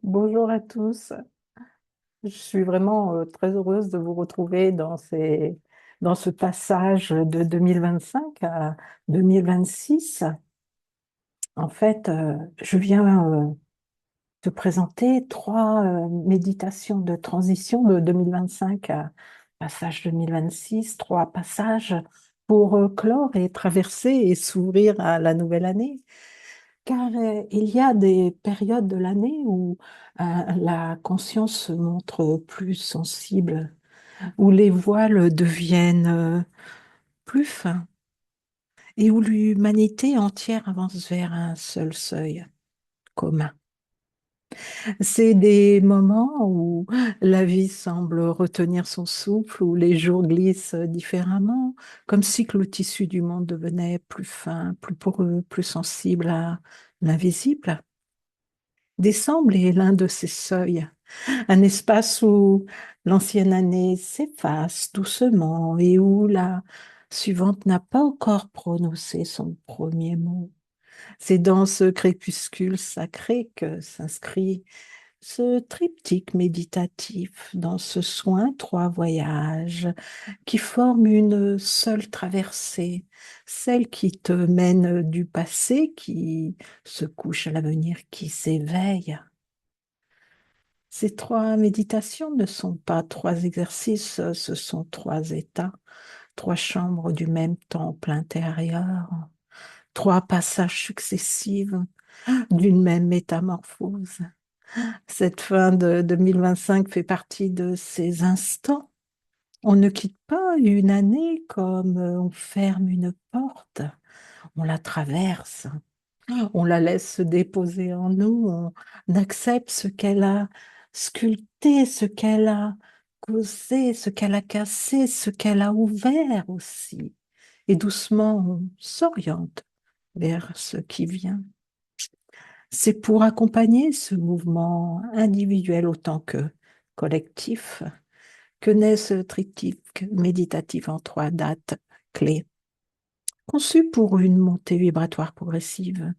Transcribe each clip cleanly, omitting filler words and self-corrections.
Bonjour à tous. Je suis vraiment très heureuse de vous retrouver dans ce passage de 2025 à 2026. En fait, je viens te présenter trois méditations de transition de 2025 à passage 2026, trois passages pour clore et traverser et s'ouvrir à la nouvelle année. Car il y a des périodes de l'année où la conscience se montre plus sensible, où les voiles deviennent plus fins et où l'humanité entière avance vers un seul seuil commun. C'est des moments où la vie semble retenir son souffle, où les jours glissent différemment, comme si que le tissu du monde devenait plus fin, plus poreux, plus sensible à l'invisible. Décembre est l'un de ces seuils, un espace où l'ancienne année s'efface doucement et où la suivante n'a pas encore prononcé son premier mot. C'est dans ce crépuscule sacré que s'inscrit ce triptyque méditatif, dans ce soin, trois voyages qui forment une seule traversée, celle qui te mène du passé, qui se couche à l'avenir, qui s'éveille. Ces trois méditations ne sont pas trois exercices, ce sont trois états, trois chambres du même temple intérieur, trois passages successifs d'une même métamorphose. Cette fin de 2025 fait partie de ces instants. On ne quitte pas une année comme on ferme une porte, on la traverse. On la laisse se déposer en nous, on accepte ce qu'elle a sculpté, ce qu'elle a causé, ce qu'elle a cassé, ce qu'elle a ouvert aussi. Et doucement, on s'oriente vers ce qui vient. C'est pour accompagner ce mouvement individuel autant que collectif que naît ce triptyque méditatif en trois dates clés, conçu pour une montée vibratoire progressive,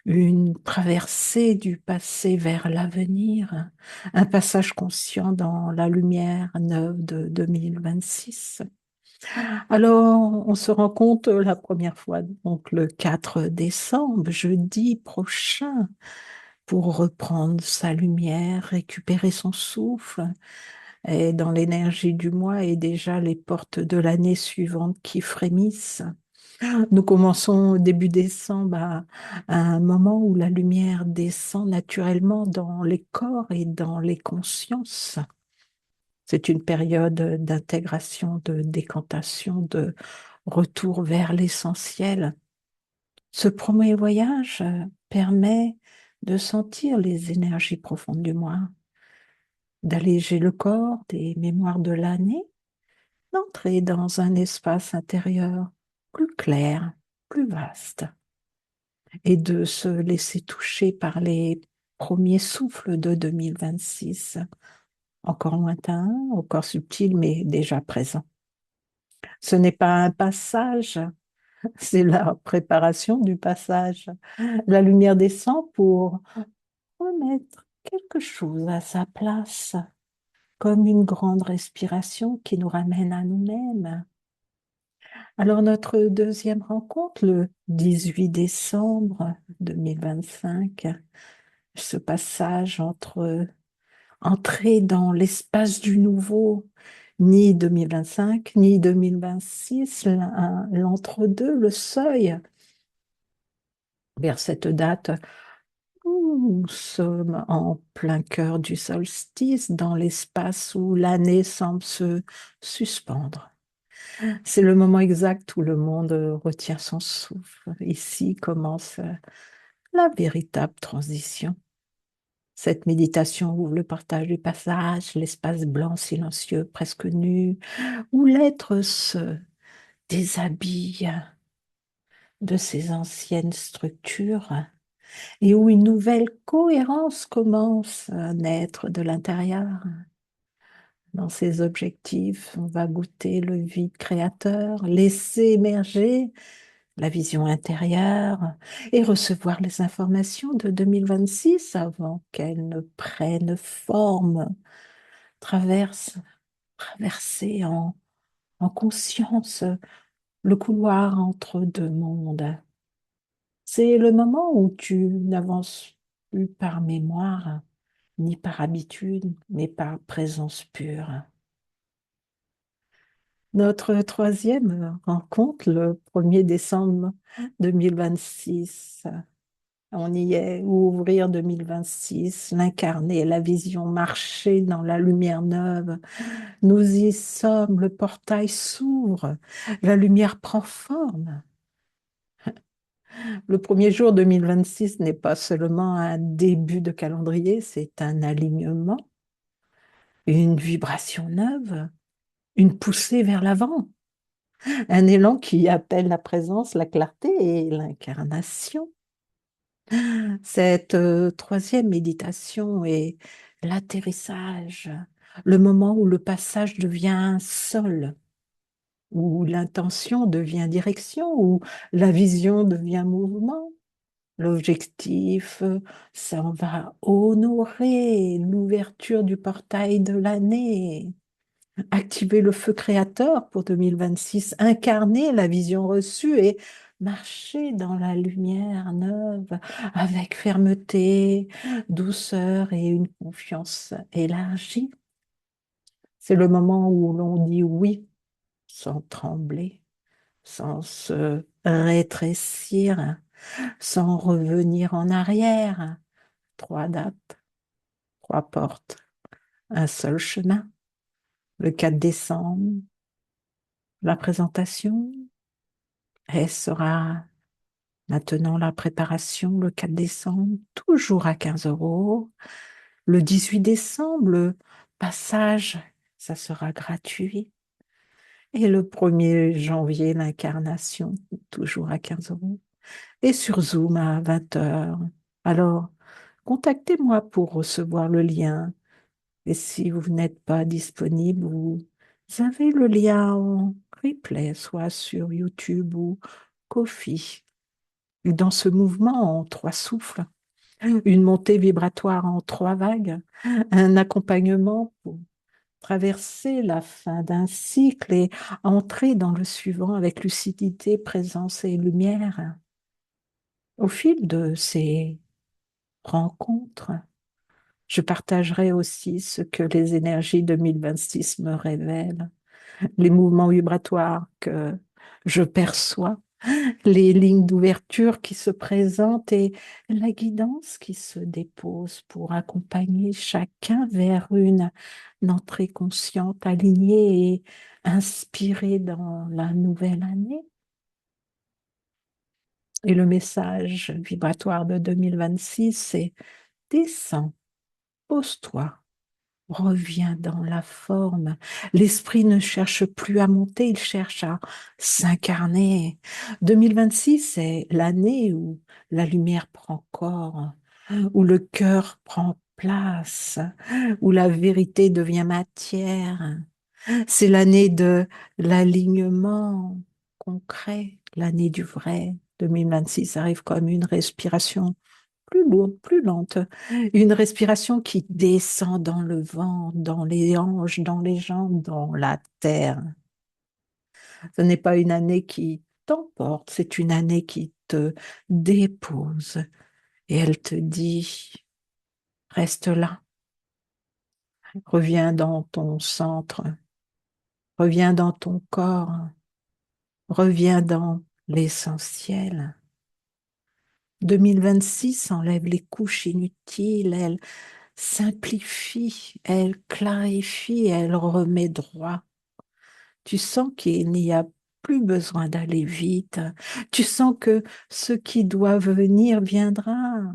une traversée du passé vers l'avenir, un passage conscient dans la lumière neuve de 2026. Alors, on se rend compte la première fois, donc le 4 décembre, jeudi prochain, pour reprendre sa lumière, récupérer son souffle, et dans l'énergie du mois et déjà les portes de l'année suivante qui frémissent. Nous commençons début décembre à un moment où la lumière descend naturellement dans les corps et dans les consciences. C'est une période d'intégration, de décantation, de retour vers l'essentiel. Ce premier voyage permet de sentir les énergies profondes du moi, d'alléger le corps des mémoires de l'année, d'entrer dans un espace intérieur plus clair, plus vaste, et de se laisser toucher par les premiers souffles de 2026, encore lointain, encore subtil, mais déjà présent. Ce n'est pas un passage, c'est la préparation du passage. La lumière descend pour remettre quelque chose à sa place, comme une grande respiration qui nous ramène à nous-mêmes. Alors notre deuxième rencontre, le 18 décembre 2025, ce passage entre entrer dans l'espace du nouveau, ni 2025, ni 2026, l'entre-deux, le seuil, vers cette date où nous sommes en plein cœur du solstice, dans l'espace où l'année semble se suspendre. C'est le moment exact où le monde retient son souffle. Ici commence la véritable transition. Cette méditation ouvre le partage du passage, l'espace blanc silencieux, presque nu, où l'être se déshabille de ses anciennes structures et où une nouvelle cohérence commence à naître de l'intérieur. Dans ses objectifs, on va goûter le vide créateur, laisser émerger la vision intérieure et recevoir les informations de 2026 avant qu'elles ne prennent forme, traverse, traverser en conscience le couloir entre deux mondes. C'est le moment où tu n'avances plus par mémoire, ni par habitude, mais par présence pure. Notre troisième rencontre, le 1er décembre 2026. On y est, ouvrir 2026, l'incarner, la vision, marcher dans la lumière neuve. Nous y sommes, le portail s'ouvre, la lumière prend forme. Le premier jour 2026 n'est pas seulement un début de calendrier, c'est un alignement, une vibration neuve, une poussée vers l'avant, un élan qui appelle la présence, la clarté et l'incarnation. Cette troisième méditation est l'atterrissage, le moment où le passage devient sol, où l'intention devient direction, où la vision devient mouvement. L'objectif, ça va honorer l'ouverture du portail de l'année, activer le feu créateur pour 2026, incarner la vision reçue et marcher dans la lumière neuve avec fermeté, douceur et une confiance élargie. C'est le moment où l'on dit oui sans trembler, sans se rétrécir, sans revenir en arrière. 3 dates, 3 portes, un seul chemin. Le 4 décembre, la présentation, elle sera maintenant la préparation le 4 décembre, toujours à 15 euros. Le 18 décembre, le passage, ça sera gratuit. Et le 1er janvier, l'incarnation, toujours à 15 euros. Et sur Zoom à 20 heures. Alors, contactez-moi pour recevoir le lien. Et si vous n'êtes pas disponible, vous avez le lien en replay, soit sur YouTube ou Ko-fi. Dans ce mouvement en 3 souffles, une montée vibratoire en 3 vagues, un accompagnement pour traverser la fin d'un cycle et entrer dans le suivant avec lucidité, présence et lumière. Au fil de ces rencontres, je partagerai aussi ce que les énergies 2026 me révèlent, les mouvements vibratoires que je perçois, les lignes d'ouverture qui se présentent et la guidance qui se dépose pour accompagner chacun vers une entrée consciente, alignée et inspirée dans la nouvelle année. Et le message vibratoire de 2026, c'est descends, pose-toi, reviens dans la forme. L'esprit ne cherche plus à monter, il cherche à s'incarner. 2026, c'est l'année où la lumière prend corps, où le cœur prend place, où la vérité devient matière. C'est l'année de l'alignement concret, l'année du vrai. 2026 arrive comme une respiration plus lourde, plus lente. Une respiration qui descend dans le vent, dans les hanches, dans les jambes, dans la terre. Ce n'est pas une année qui t'emporte, c'est une année qui te dépose et elle te dit, reste là, reviens dans ton centre, reviens dans ton corps, reviens dans l'essentiel. 2026 enlève les couches inutiles, elle simplifie, elle clarifie, elle remet droit. Tu sens qu'il n'y a plus besoin d'aller vite. Tu sens que ce qui doit venir viendra,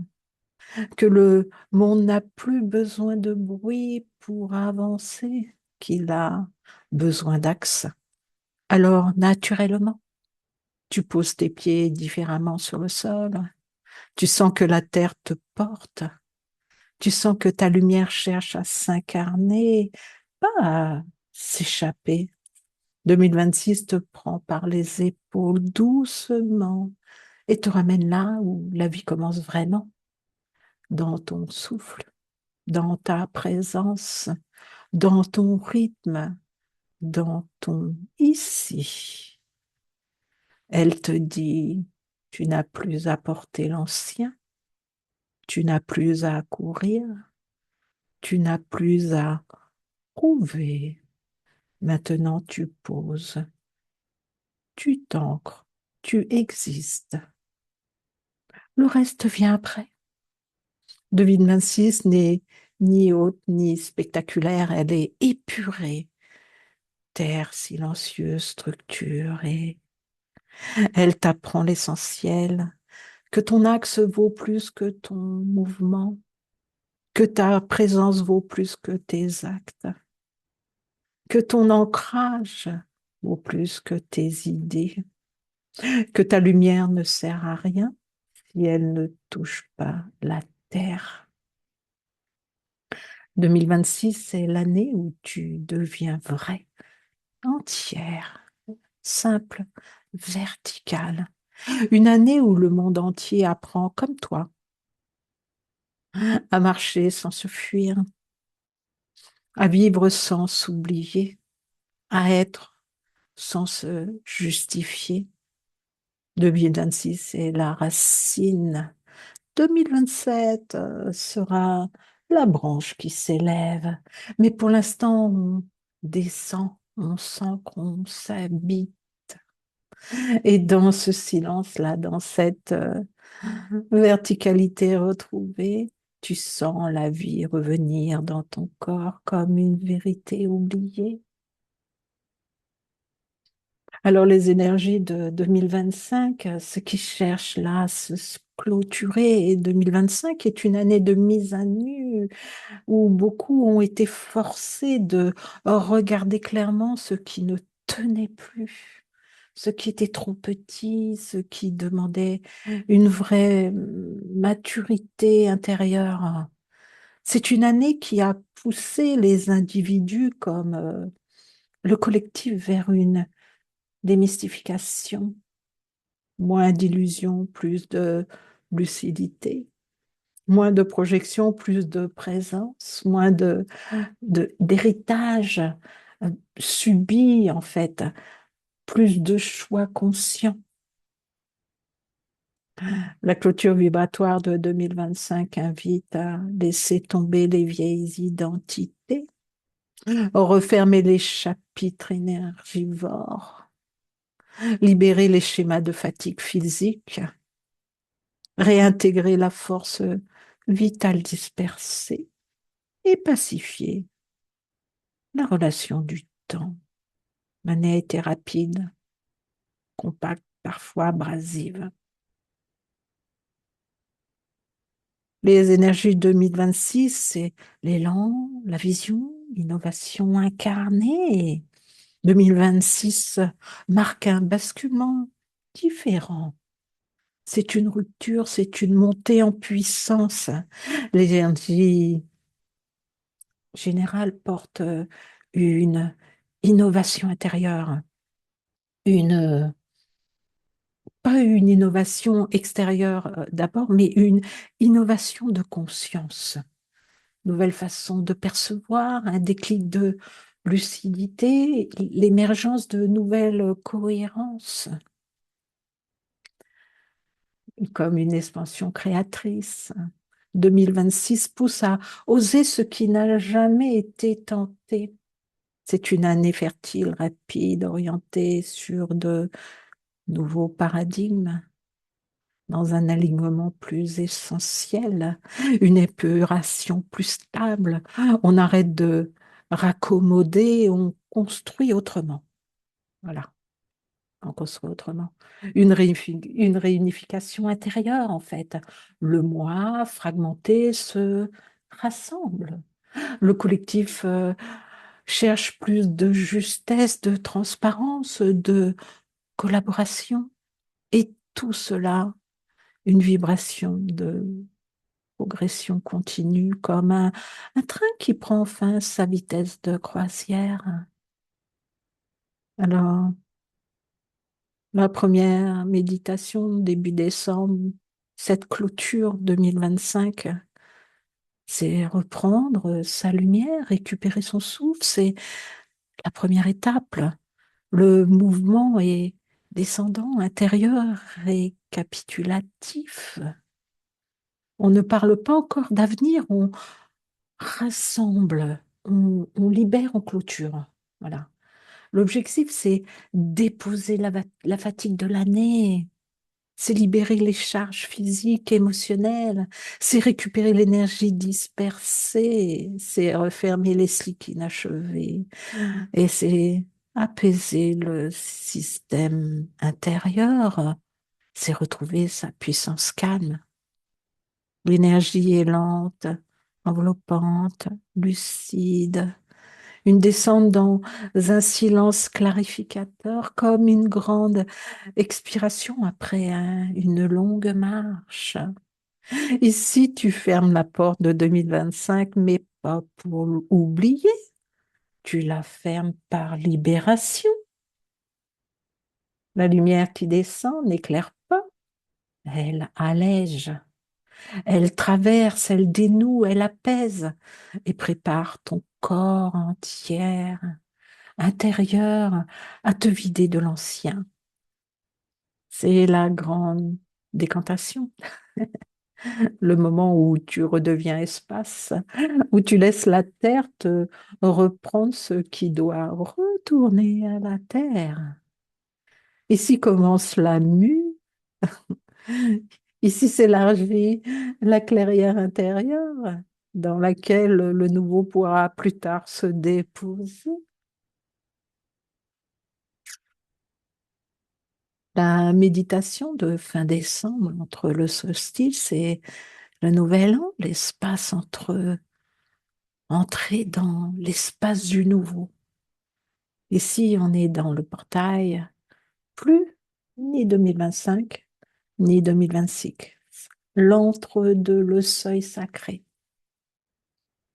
que le monde n'a plus besoin de bruit pour avancer, qu'il a besoin d'axe. Alors, naturellement, tu poses tes pieds différemment sur le sol. Tu sens que la terre te porte. Tu sens que ta lumière cherche à s'incarner, pas à s'échapper, 2026 te prend par les épaules doucement et te ramène là où la vie commence vraiment, dans ton souffle, dans ta présence, dans ton rythme, dans ton ici. Elle te dit, tu n'as plus à porter l'ancien, tu n'as plus à courir, tu n'as plus à prouver. Maintenant, tu poses, tu t'ancres, tu existes. Le reste vient après. 2026 n'est ni haute ni spectaculaire, elle est épurée, terre silencieuse, structure, et elle t'apprend l'essentiel, que ton axe vaut plus que ton mouvement, que ta présence vaut plus que tes actes, que ton ancrage vaut plus que tes idées, que ta lumière ne sert à rien si elle ne touche pas la terre. 2026, c'est l'année où tu deviens vrai, entière, simple, verticale. Une année où le monde entier apprend, comme toi, à marcher sans se fuir, à vivre sans s'oublier, à être sans se justifier. 2026, c'est la racine. 2027 sera la branche qui s'élève. Mais pour l'instant, on descend, on sent qu'on s'habite. Et dans ce silence-là, dans cette verticalité retrouvée, tu sens la vie revenir dans ton corps comme une vérité oubliée. Alors les énergies de 2025, ce qui cherche là à se clôturer, et 2025 est une année de mise à nu où beaucoup ont été forcés de regarder clairement ce qui ne tenait plus, ce qui était trop petit, ce qui demandait une vraie maturité intérieure. C'est une année qui a poussé les individus comme le collectif vers une démystification, moins d'illusions, plus de lucidité, moins de projection, plus de présence, moins d'héritage subi en fait, plus de choix conscients. La clôture vibratoire de 2025 invite à laisser tomber les vieilles identités, refermer les chapitres énergivores, libérer les schémas de fatigue physique, réintégrer la force vitale dispersée et pacifier la relation du temps. L'année a été rapide, compacte, parfois abrasive. Les énergies 2026, c'est l'élan, la vision, l'innovation incarnée. 2026 marque un basculement différent. C'est une rupture, c'est une montée en puissance. L'énergie générale porte une innovation intérieure, une pas une innovation extérieure d'abord, mais une innovation de conscience, nouvelle façon de percevoir, un déclic de lucidité, l'émergence de nouvelles cohérences, comme une expansion créatrice. 2026 pousse à oser ce qui n'a jamais été tenté. C'est une année fertile, rapide, orientée sur de nouveaux paradigmes, dans un alignement plus essentiel, une épuration plus stable. On arrête de raccommoder, on construit autrement. Voilà, on construit autrement. Une réunification intérieure, en fait. Le moi fragmenté se rassemble. Le collectif cherche plus de justesse, de transparence, de collaboration. Et tout cela, une vibration de progression continue, comme un train qui prend enfin sa vitesse de croisière. Alors, la première méditation début décembre, cette clôture 2025, c'est reprendre sa lumière, récupérer son souffle, c'est la première étape. Le mouvement est descendant, intérieur, récapitulatif. On ne parle pas encore d'avenir, on rassemble, on libère en clôture. Voilà. L'objectif, c'est déposer la fatigue de l'année, c'est libérer les charges physiques, émotionnelles, c'est récupérer l'énergie dispersée, c'est refermer les cycles inachevés et c'est apaiser le système intérieur, c'est retrouver sa puissance calme. L'énergie est lente, enveloppante, lucide, une descente dans un silence clarificateur comme une grande expiration après une longue marche. Ici, tu fermes la porte de 2025, mais pas pour oublier, tu la fermes par libération. La lumière qui descend n'éclaire pas, elle allège, elle traverse, elle dénoue, elle apaise et prépare ton corps entier, intérieur, à te vider de l'ancien. C'est la grande décantation, le moment où tu redeviens espace, où tu laisses la terre te reprendre ce qui doit retourner à la terre. Ici commence la mue, ici s'élargit la clairière intérieure dans laquelle le nouveau pourra plus tard se déposer. La méditation de fin décembre entre le solstice et le nouvel an, l'espace entre entrer dans l'espace du nouveau. Ici, on est dans le portail, plus ni 2025, ni 2026. L'entre-deux, le seuil sacré.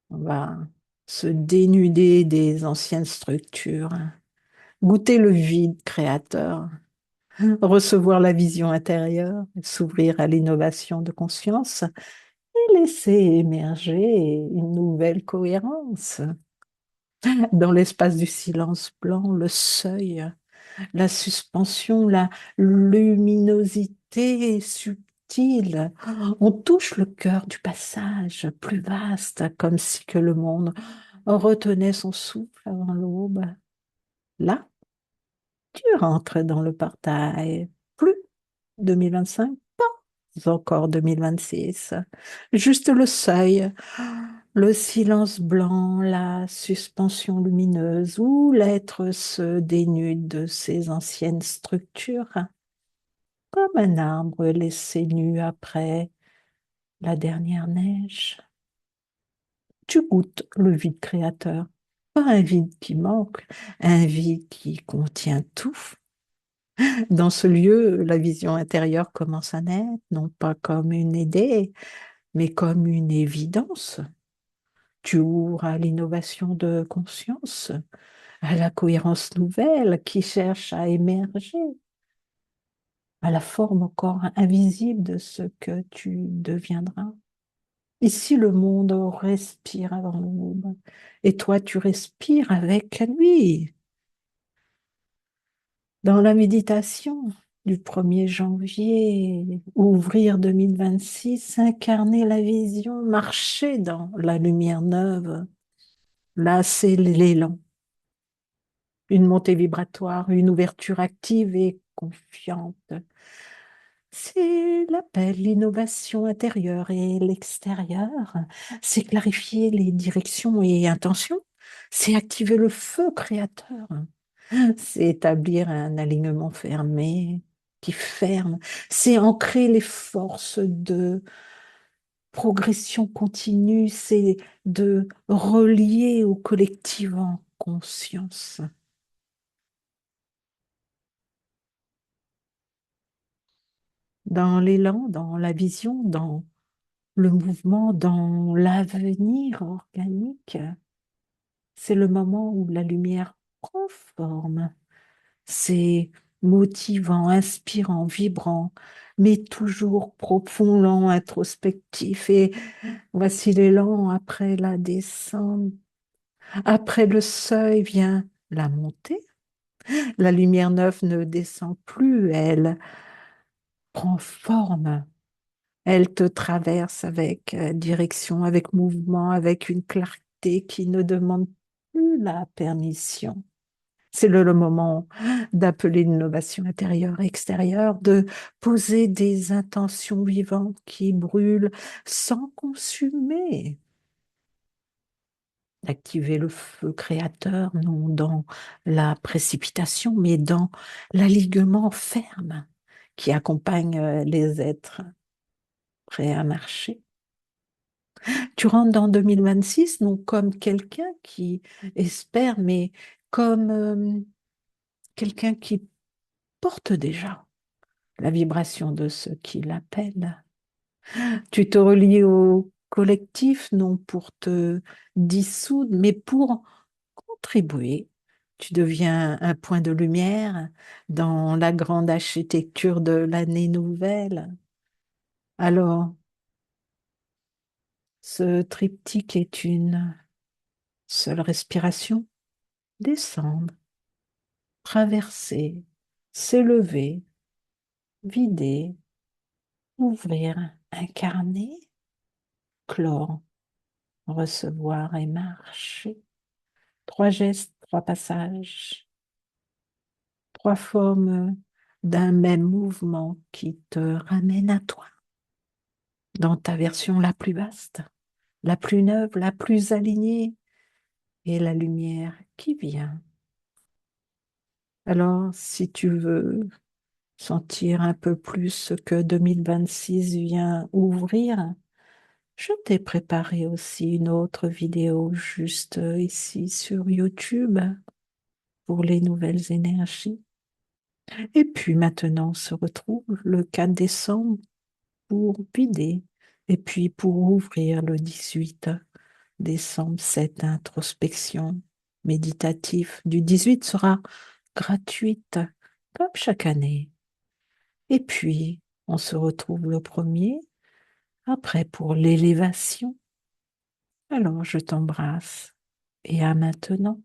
On va se dénuder des anciennes structures, goûter le vide créateur, recevoir la vision intérieure, s'ouvrir à l'innovation de conscience et laisser émerger une nouvelle cohérence. Dans l'espace du silence blanc, le seuil, la suspension, la luminosité subtile. On touche le cœur du passage plus vaste, comme si que le monde retenait son souffle avant l'aube. Là, tu rentres dans le portail. Plus 2025, pas encore 2026. Juste le seuil, le silence blanc, la suspension lumineuse où l'être se dénude de ses anciennes structures, comme un arbre laissé nu après la dernière neige. Tu goûtes le vide créateur, pas un vide qui manque, un vide qui contient tout. Dans ce lieu, la vision intérieure commence à naître, non pas comme une idée, mais comme une évidence. Tu ouvres à l'innovation de conscience, à la cohérence nouvelle qui cherche à émerger, à la forme encore invisible de ce que tu deviendras. Ici, le monde respire avant l'aube, et toi, tu respires avec lui. Dans la méditation du 1er janvier, ouvrir 2026, incarner la vision, marcher dans la lumière neuve, là, c'est l'élan, une montée vibratoire, une ouverture active et confiante. C'est l'appel, l'innovation intérieure et l'extérieur. C'est clarifier les directions et intentions. C'est activer le feu créateur. C'est établir un alignement fermé qui ferme. C'est ancrer les forces de progression continue. C'est de relier au collectif en conscience. Dans l'élan, dans la vision, dans le mouvement, dans l'avenir organique, c'est le moment où la lumière prend forme, C'est motivant, inspirant, vibrant, mais toujours profond, lent, introspectif. Et voici l'élan après la descente. Après le seuil vient la montée. La lumière neuve ne descend plus, elle prend forme. Elle te traverse avec direction, avec mouvement, avec une clarté qui ne demande plus la permission. C'est le moment d'appeler l'innovation intérieure et extérieure, de poser des intentions vivantes qui brûlent sans consumer, d'activer le feu créateur, non dans la précipitation, mais dans l'alignement ferme qui accompagne les êtres prêts à marcher. Tu rentres dans 2026, non comme quelqu'un qui espère, mais comme quelqu'un qui porte déjà la vibration de ce qui l'appelle. Tu te relis au collectif, non pour te dissoudre, mais pour contribuer. Tu deviens un point de lumière dans la grande architecture de l'année nouvelle. Alors, ce triptyque est une seule respiration. Descendre, traverser, s'élever, vider, ouvrir, incarner, clore, recevoir et marcher. Trois gestes, trois passages, trois formes d'un même mouvement qui te ramène à toi, dans ta version la plus vaste, la plus neuve, la plus alignée, et la lumière qui vient. Alors, si tu veux sentir un peu plus ce que 2026 vient ouvrir, je t'ai préparé aussi une autre vidéo juste ici sur YouTube pour les nouvelles énergies. Et puis maintenant, on se retrouve le 4 décembre pour vider et puis pour ouvrir le 18 décembre. Cette introspection méditative du 18 sera gratuite comme chaque année. Et puis, on se retrouve le premier après pour l'élévation. Alors, je t'embrasse et à maintenant.